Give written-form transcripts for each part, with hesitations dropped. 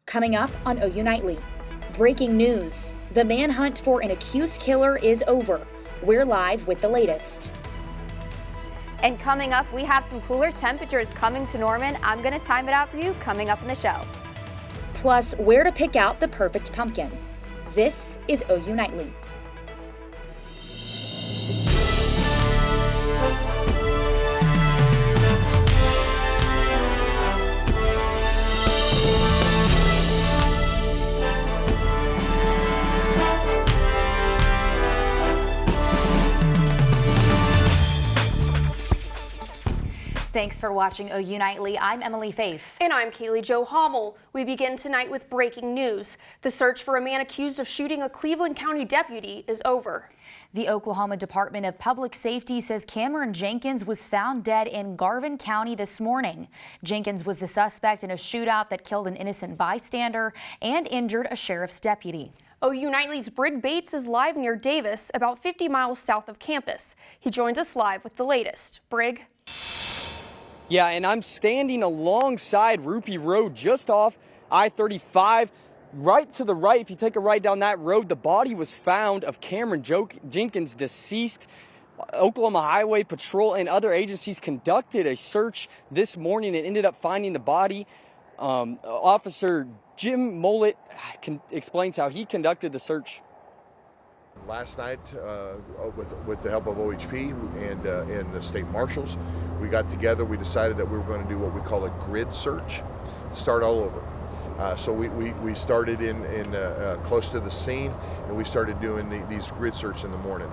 Coming up on OU Nightly. Breaking news. The manhunt for an accused killer is over. We're live with the latest. And coming up, we have some cooler temperatures coming to Norman. I'm going to time it out for you coming up in the show. Plus, where to pick out the perfect pumpkin. This is OU Nightly. Thanks for watching OU Nightly. I'm Emily Faith. And I'm Kaylee Jo Hommel. We begin tonight with breaking news. The search for a man accused of shooting a Cleveland County deputy is over. The Oklahoma Department of Public Safety says Cameron Jenkins was found dead in Garvin County this morning. Jenkins was the suspect in a shootout that killed an innocent bystander and injured a sheriff's deputy. OU Nightly's Brig Bates is live near Davis, about 50 miles south of campus. He joins us live with the latest. Brig? Yeah, and I'm standing alongside Rupee Road just off I-35. Right to the right, if you take a right down that road, the body was found of Cameron Jenkins, deceased. Oklahoma Highway Patrol and other agencies conducted a search this morning and ended up finding the body. Officer Jim Mollett explains how he conducted the search. Last night, with the help of OHP and the state marshals, we got together. We decided that we were going to do what we call a grid search, start all over. So we started in close to the scene, and we started doing these grid search in the morning.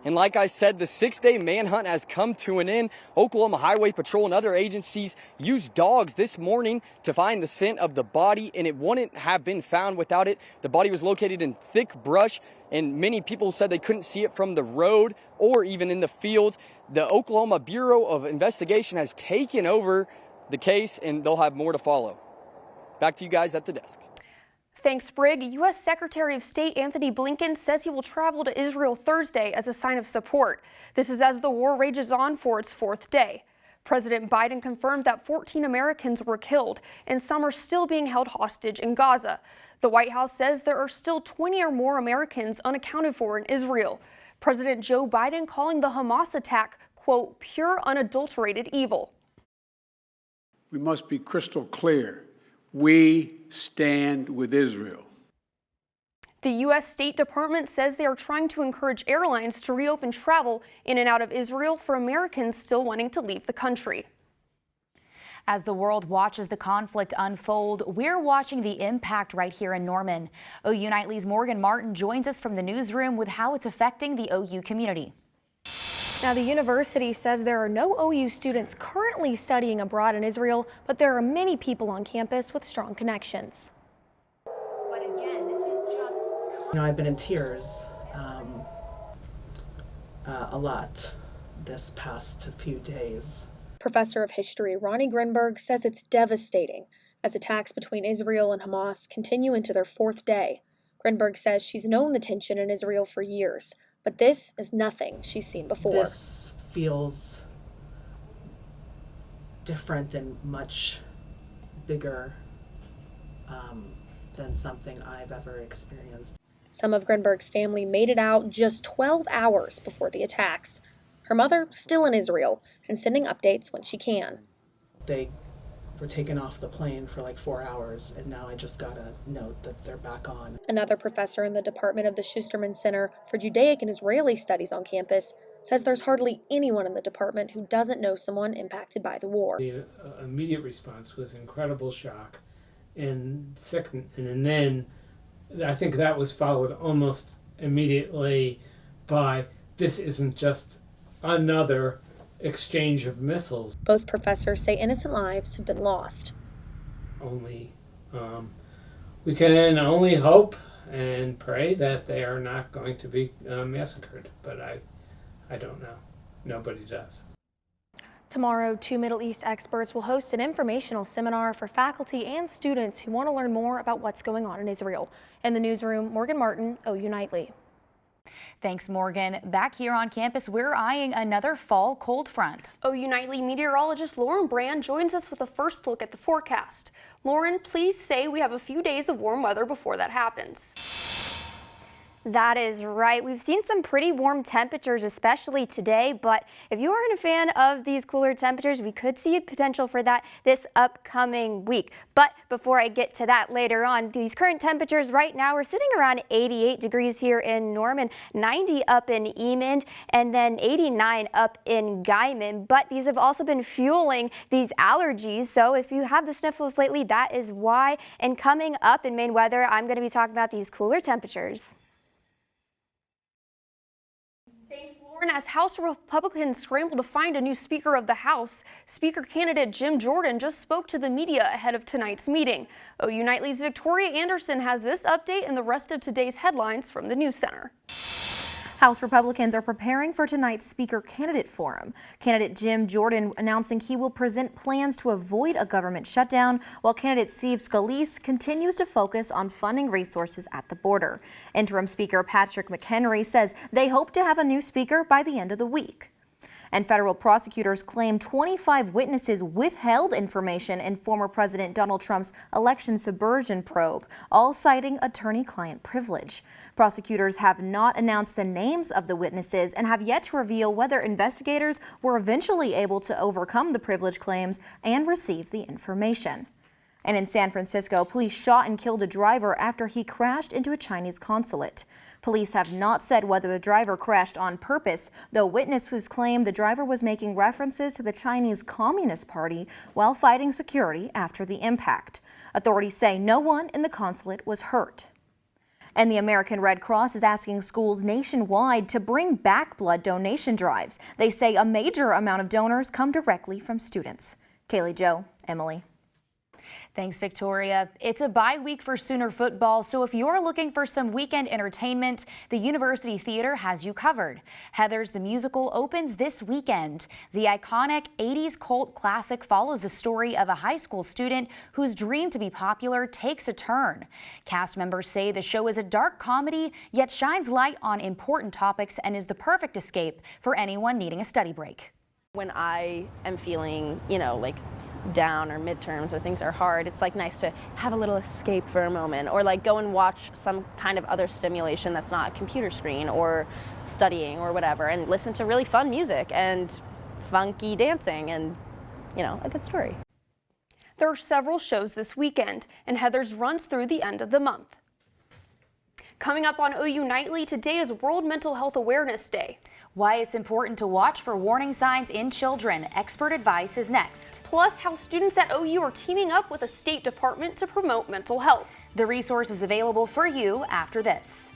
And like I said, the 6-day manhunt has come to an end. Oklahoma Highway Patrol and other agencies used dogs this morning to find the scent of the body, and it wouldn't have been found without it. The body was located in thick brush, and many people said they couldn't see it from the road or even in the field. The Oklahoma Bureau of Investigation has taken over the case, and they'll have more to follow. Back to you guys at the desk. Thanks, Brig. U.S. Secretary of State Anthony Blinken says he will travel to Israel Thursday as a sign of support. This is as the war rages on for its fourth day. President Biden confirmed that 14 Americans were killed and some are still being held hostage in Gaza. The White House says there are still 20 or more Americans unaccounted for in Israel. President Joe Biden calling the Hamas attack, quote, pure unadulterated evil. We must be crystal clear. We stand with Israel. The U.S. State Department says they are trying to encourage airlines to reopen travel in and out of Israel for Americans still wanting to leave the country. As the world watches the conflict unfold, we're watching the impact right here in Norman. OU Nightly's Morgan Martin joins us from the newsroom with how it's affecting the OU community. Now, the university says there are no OU students currently studying abroad in Israel, but there are many people on campus with strong connections. But again, this is just... I've been in tears a lot this past few days. Professor of history Ronnie Grinberg says it's devastating as attacks between Israel and Hamas continue into their fourth day. Grinberg says she's known the tension in Israel for years, but this is nothing she's seen before. This feels different and much bigger than something I've ever experienced. Some of Grinberg's family made it out just 12 hours before the attacks. Her mother still in Israel and sending updates when she can. They were taken off the plane for like 4 hours, and now I just got a note that they're back on. Another professor in the department of the Schusterman Center for Judaic and Israeli Studies on campus says there's hardly anyone in the department who doesn't know someone impacted by the war. The immediate response was incredible shock and sickening, and then I think that was followed almost immediately by this isn't just another exchange of missiles. Both professors say innocent lives have been lost. We can only hope and pray that they are not going to be massacred, but I don't know. Nobody does. Tomorrow, 2 Middle East experts will host an informational seminar for faculty and students who want to learn more about what's going on in Israel. In the newsroom, Morgan Martin, OU Nightly. Thanks, Morgan. Back here on campus, we're eyeing another fall cold front. OU Nightly meteorologist Lauren Brand joins us with a first look at the forecast. Lauren, please say we have a few days of warm weather before that happens. That is right. We've seen some pretty warm temperatures, especially today, but if you aren't a fan of these cooler temperatures, we could see a potential for that this upcoming week. But before I get to that later on, these current temperatures right now, we're sitting around 88 degrees here in Norman, 90 up in Emond, and then 89 up in Guyman. But these have also been fueling these allergies. So if you have the sniffles lately, that is why. And coming up in Maine weather, I'm going to be talking about these cooler temperatures. Thanks, Lauren. As House Republicans scramble to find a new Speaker of the House, Speaker candidate Jim Jordan just spoke to the media ahead of tonight's meeting. OU Nightly's Victoria Anderson has this update and the rest of today's headlines from the News Center. House Republicans are preparing for tonight's Speaker candidate forum. Candidate Jim Jordan announcing he will present plans to avoid a government shutdown, while candidate Steve Scalise continues to focus on funding resources at the border. Interim Speaker Patrick McHenry says they hope to have a new speaker by the end of the week. And federal prosecutors claim 25 witnesses withheld information in former President Donald Trump's election subversion probe, all citing attorney-client privilege. Prosecutors have not announced the names of the witnesses and have yet to reveal whether investigators were eventually able to overcome the privilege claims and receive the information. And in San Francisco, police shot and killed a driver after he crashed into a Chinese consulate. Police have not said whether the driver crashed on purpose, though witnesses claim the driver was making references to the Chinese Communist Party while fighting security after the impact. Authorities say no one in the consulate was hurt. And the American Red Cross is asking schools nationwide to bring back blood donation drives. They say a major amount of donors come directly from students. Kaylee, Joe, Emily. Thanks, Victoria. It's a bye week for Sooner football, so if you're looking for some weekend entertainment, the University Theater has you covered. Heathers the Musical opens this weekend. The iconic 80s cult classic follows the story of a high school student whose dream to be popular takes a turn. Cast members say the show is a dark comedy, yet shines light on important topics and is the perfect escape for anyone needing a study break. When I am feeling, like down or midterms or things are hard, it's like nice to have a little escape for a moment, or like go and watch some kind of other stimulation that's not a computer screen or studying or whatever, and listen to really fun music and funky dancing and, a good story. There are several shows this weekend, and Heathers runs through the end of the month. Coming up on OU Nightly, today is World Mental Health Awareness Day. Why it's important to watch for warning signs in children. Expert advice is next. Plus, how students at OU are teaming up with the State Department to promote mental health. The resource is available for you after this.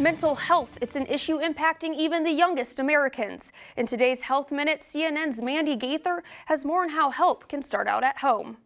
Mental health, it's an issue impacting even the youngest Americans. In today's Health Minute, CNN's Mandy Gaither has more on how help can start out at home.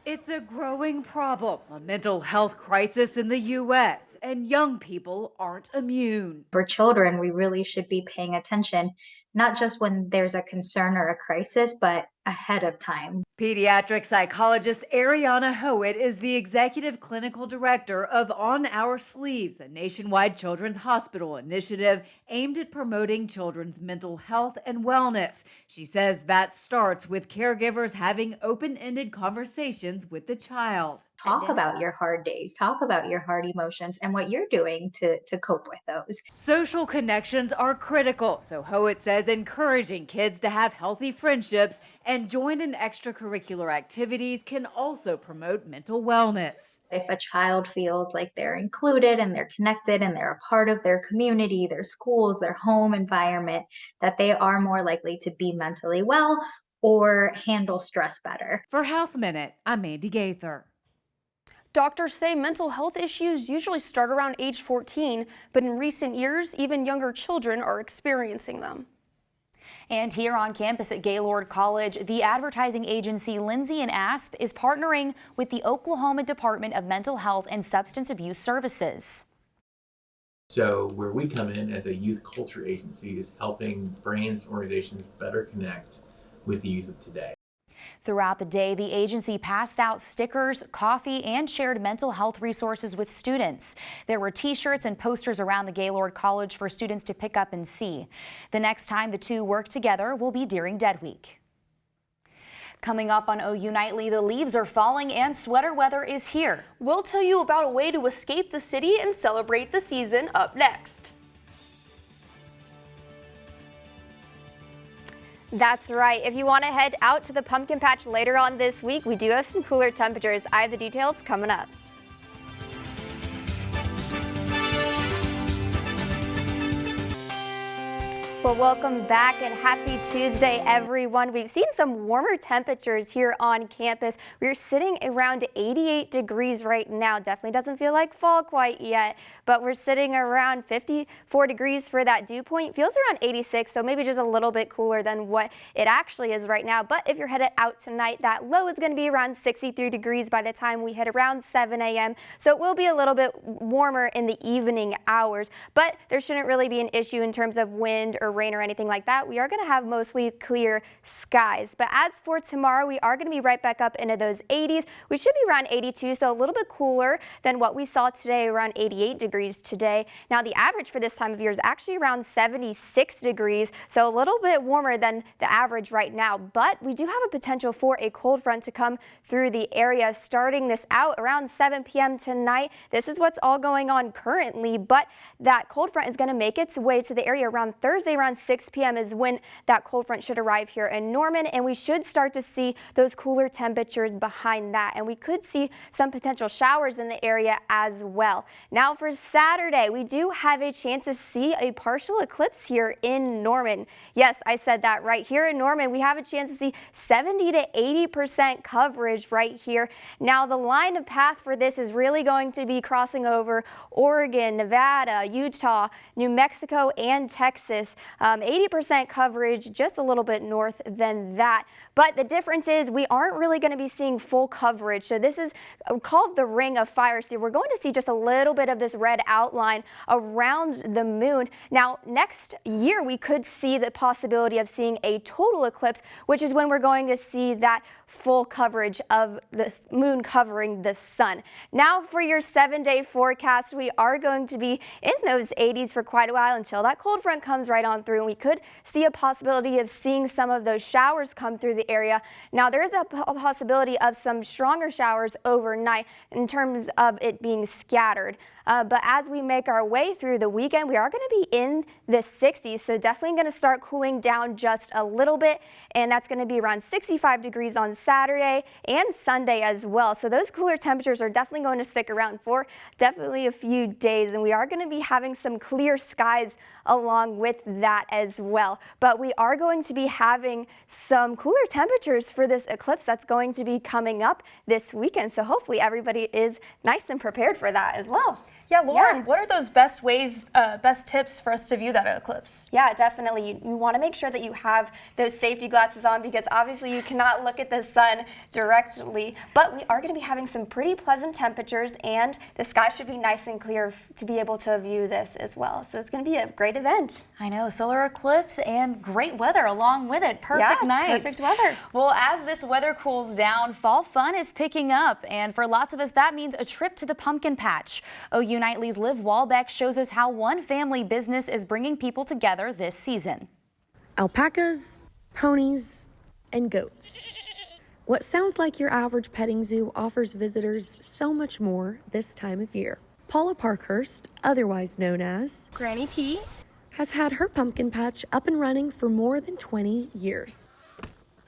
It's a growing problem, a mental health crisis in the U.S., and young people aren't immune. For children, we really should be paying attention, not just when there's a concern or a crisis, but ahead of time. Pediatric psychologist Ariana Howitt is the executive clinical director of On Our Sleeves, a nationwide children's hospital initiative aimed at promoting children's mental health and wellness. She says that starts with caregivers having open-ended conversations with the child. Talk about your hard days, talk about your hard emotions and what you're doing to cope with those. Social connections are critical, so Howitt says encouraging kids to have healthy friendships and join in extracurricular activities can also promote mental wellness. If a child feels like they're included and they're connected and they're a part of their community, their schools, their home environment, that they are more likely to be mentally well or handle stress better. For Health Minute, I'm Mandy Gaither. Doctors say mental health issues usually start around age 14, but in recent years, even younger children are experiencing them. And here on campus at Gaylord College, the advertising agency Lindsay & Asp is partnering with the Oklahoma Department of Mental Health and Substance Abuse Services. So where we come in as a youth culture agency is helping brands and organizations better connect with the youth of today. Throughout the day, the agency passed out stickers, coffee, and shared mental health resources with students. There were t-shirts and posters around the Gaylord College for students to pick up and see. The next time the two work together will be during Dead Week. Coming up on OU Nightly, the leaves are falling and sweater weather is here. We'll tell you about a way to escape the city and celebrate the season up next. That's right. If you want to head out to the pumpkin patch later on this week, we do have some cooler temperatures. I have the details coming up. Well, welcome back and happy Tuesday, everyone. We've seen some warmer temperatures here on campus. We're sitting around 88 degrees right now. Definitely doesn't feel like fall quite yet, but we're sitting around 54 degrees for that dew point. Feels around 86, so maybe just a little bit cooler than what it actually is right now. But if you're headed out tonight, that low is going to be around 63 degrees by the time we hit around 7 a.m. So it will be a little bit warmer in the evening hours, but there shouldn't really be an issue in terms of wind or rain or anything like that. We are going to have mostly clear skies. But as for tomorrow, we are going to be right back up into those 80s. We should be around 82, so a little bit cooler than what we saw today, around 88 degrees today. Now the average for this time of year is actually around 76 degrees, so a little bit warmer than the average right now. But we do have a potential for a cold front to come through the area starting this out around 7 p.m. tonight. This is what's all going on currently, but that cold front is going to make its way to the area around Thursday, around 6 p.m. is when that cold front should arrive here in Norman, and we should start to see those cooler temperatures behind that, and we could see some potential showers in the area as well. Now for Saturday, we do have a chance to see a partial eclipse here in Norman. Yes, I said that right. Here in Norman, we have a chance to see 70 to 80% coverage right here. Now the line of path for this is really going to be crossing over Oregon, Nevada, Utah, New Mexico, and Texas. 80% coverage, just a little bit north than that. But the difference is we aren't really going to be seeing full coverage. So this is called the Ring of Fire. So we're going to see just a little bit of this red outline around the moon. Now, next year, we could see the possibility of seeing a total eclipse, which is when we're going to see that full coverage of the moon covering the sun. Now for your 7-day forecast, we are going to be in those 80s for quite a while until that cold front comes right on through, and we could see a possibility of seeing some of those showers come through the area. Now there is a possibility of some stronger showers overnight in terms of it being scattered. But as we make our way through the weekend, we are going to be in the 60s, so definitely going to start cooling down just a little bit, and that's going to be around 65 degrees on Saturday and Sunday as well. So those cooler temperatures are definitely going to stick around for definitely a few days, and we are going to be having some clear skies along with that as well. But we are going to be having some cooler temperatures for this eclipse that's going to be coming up this weekend, so hopefully everybody is nice and prepared for that as well. Yeah, Lauren, what are those best tips for us to view that eclipse? Yeah, definitely. You want to make sure that you have those safety glasses on, because obviously you cannot look at the sun directly, but we are going to be having some pretty pleasant temperatures, and the sky should be nice and clear to be able to view this as well. So it's going to be a great event. I know, solar eclipse and great weather along with it. Perfect night. Perfect weather. Well, as this weather cools down, fall fun is picking up, and for lots of us, that means a trip to the pumpkin patch. OU Nightly's Liv Walbeck shows us how one family business is bringing people together this season. Alpacas, ponies, and goats. What sounds like your average petting zoo offers visitors so much more this time of year. Paula Parkhurst, otherwise known as Granny P, has had her pumpkin patch up and running for more than 20 years.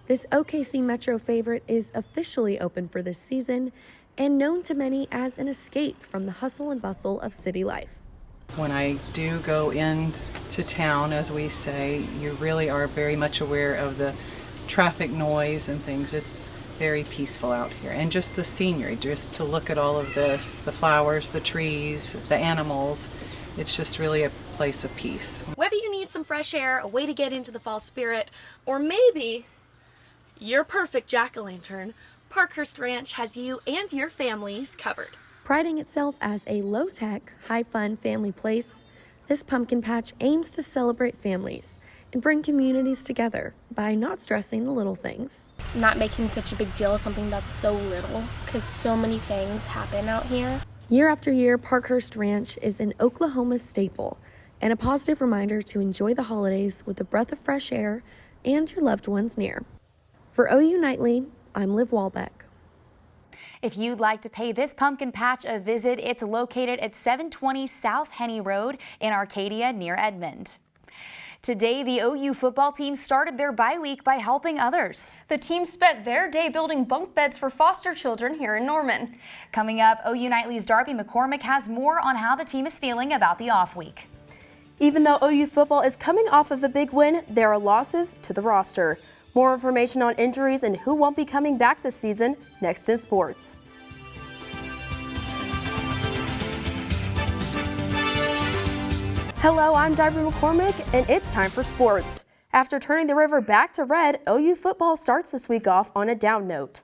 This OKC Metro favorite is officially open for this season and known to many as an escape from the hustle and bustle of city life. When I do go into town, as we say, you really are very much aware of the traffic noise and things. It's very peaceful out here. And just the scenery, just to look at all of this, the flowers, the trees, the animals, it's just really a place of peace. Whether you need need some fresh air, a way to get into the fall spirit, or maybe your perfect jack-o'-lantern, Parkhurst Ranch has you and your families covered. Priding itself as a low-tech, high-fun family place, this pumpkin patch aims to celebrate families and bring communities together by not stressing the little things. Not making such a big deal of something that's so little, because so many things happen out here. Year after year, Parkhurst Ranch is an Oklahoma staple and a positive reminder to enjoy the holidays with a breath of fresh air and your loved ones near. For OU Nightly, I'm Liv Walbeck. If you'd like to pay this pumpkin patch a visit, it's located at 720 South Henny Road in Arcadia near Edmond. Today, the OU football team started their bye week by helping others. The team spent their day building bunk beds for foster children here in Norman. Coming up, OU Nightly's Darby McCormick has more on how the team is feeling about the off week. Even though OU football is coming off of a big win, there are losses to the roster. More information on injuries and who won't be coming back this season next in sports. Hello, I'm Darby McCormick, and it's time for sports. After turning the river back to red, OU football starts this week off on a down note.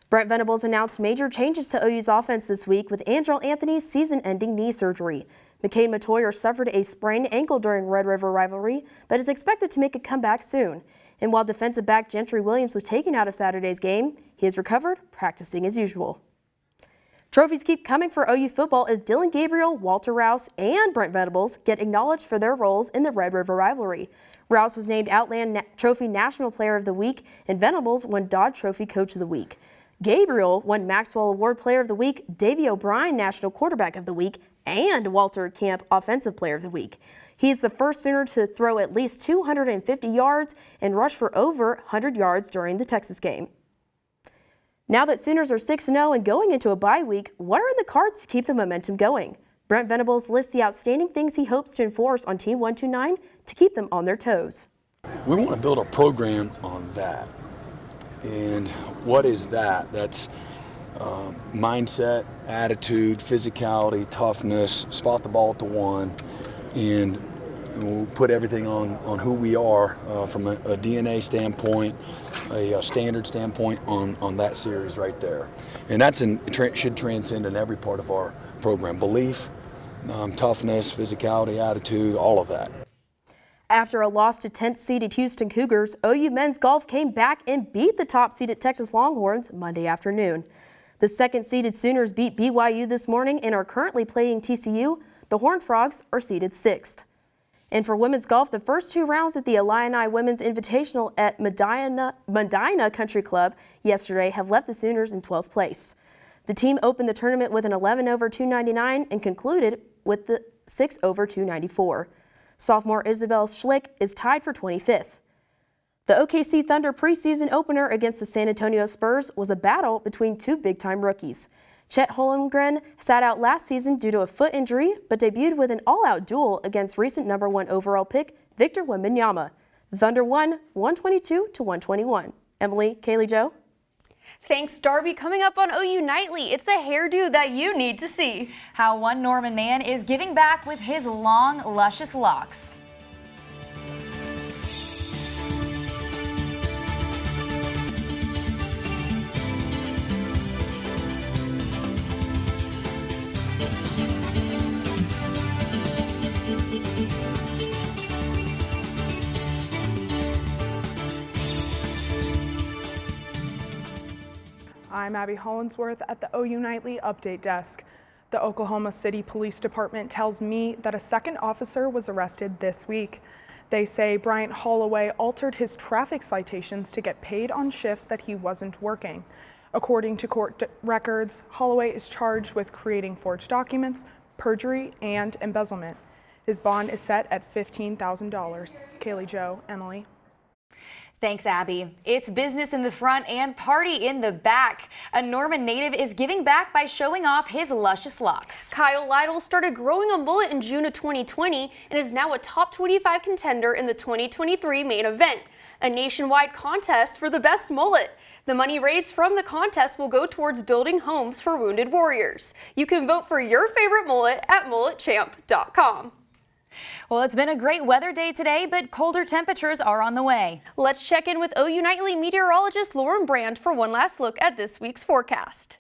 Brent Venables announced major changes to OU's offense this week with Andrel Anthony's season-ending knee surgery. McCain Matoyer suffered a sprained ankle during Red River rivalry, but is expected to make a comeback soon. And while defensive back Gentry Williams was taken out of Saturday's game, he has recovered, practicing as usual. Trophies keep coming for OU football as Dylan Gabriel, Walter Rouse, and Brent Venables get acknowledged for their roles in the Red River rivalry. Rouse was named Outland Trophy National Player of the Week, and Venables won Dodge Trophy Coach of the Week. Gabriel won Maxwell Award Player of the Week, Davey O'Brien National Quarterback of the Week, and Walter Camp Offensive Player of the Week. He is the first Sooner to throw at least 250 yards and rush for over 100 yards during the Texas game. Now that Sooners are 6-0 and going into a bye week, what are in the cards to keep the momentum going? Brent Venables lists the outstanding things he hopes to enforce on Team 129 to keep them on their toes. We want to build a program on that. And what is that? That's mindset, attitude, physicality, toughness, spot the ball at the one, and we'll put everything on who we are from a DNA standpoint, a standard standpoint on that series right there. And that's should transcend in every part of our program. Belief, toughness, physicality, attitude, all of that. After a loss to 10th-seeded Houston Cougars, OU men's golf came back and beat the top-seeded Texas Longhorns Monday afternoon. The second-seeded Sooners beat BYU this morning and are currently playing TCU. The Horned Frogs are seeded 6th. And for women's golf, the first two rounds at the Illini Women's Invitational at Medina Country Club yesterday have left the Sooners in 12th place. The team opened the tournament with an 11 over 299 and concluded with the 6 over 294. Sophomore Isabel Schlick is tied for 25th. The OKC Thunder preseason opener against the San Antonio Spurs was a battle between two big-time rookies. Chet Holmgren sat out last season due to a foot injury, but debuted with an all-out duel against recent #1 overall pick Victor Wembanyama. The Thunder won 122-121. Emily, Kaylee Jo. Thanks, Darby. Coming up on OU Nightly, it's a hairdo that you need to see. How one Norman man is giving back with his long, luscious locks. I'm Abby Hollinsworth at the OU Nightly Update Desk. The Oklahoma City Police Department tells me that a second officer was arrested this week. They say Bryant Holloway altered his traffic citations to get paid on shifts that he wasn't working. According to court records, Holloway is charged with creating forged documents, perjury, and embezzlement. His bond is set at $15,000. Kaylee Jo, Emily. Thanks, Abby. It's business in the front and party in the back. A Norman native is giving back by showing off his luscious locks. Kyle Lytle started growing a mullet in June of 2020 and is now a top 25 contender in the 2023 main event, a nationwide contest for the best mullet. The money raised from the contest will go towards building homes for wounded warriors. You can vote for your favorite mullet at mulletchamp.com. Well, it's been a great weather day today, but colder temperatures are on the way. Let's check in with OU Nightly meteorologist Lauren Brand for one last look at this week's forecast.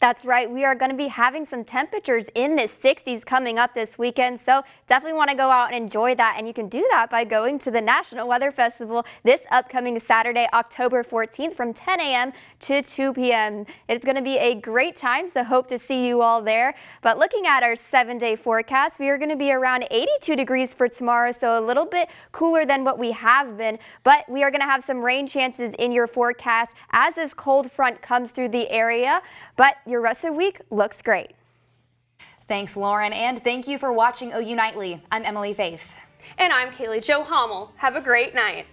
That's right. We are going to be having some temperatures in the 60s coming up this weekend, so definitely want to go out and enjoy that. And you can do that by going to the National Weather Festival this upcoming Saturday, October 14th from 10 a.m. to 2 p.m. It's going to be a great time, so hope to see you all there. But looking at our 7-day forecast, we are going to be around 82 degrees for tomorrow, so a little bit cooler than what we have been. But we are going to have some rain chances in your forecast as this cold front comes through the area. But your rest of the week looks great. Thanks, Lauren, and thank you for watching OU Nightly. I'm Emily Faith. And I'm Kaylee Jo Hummel. Have a great night.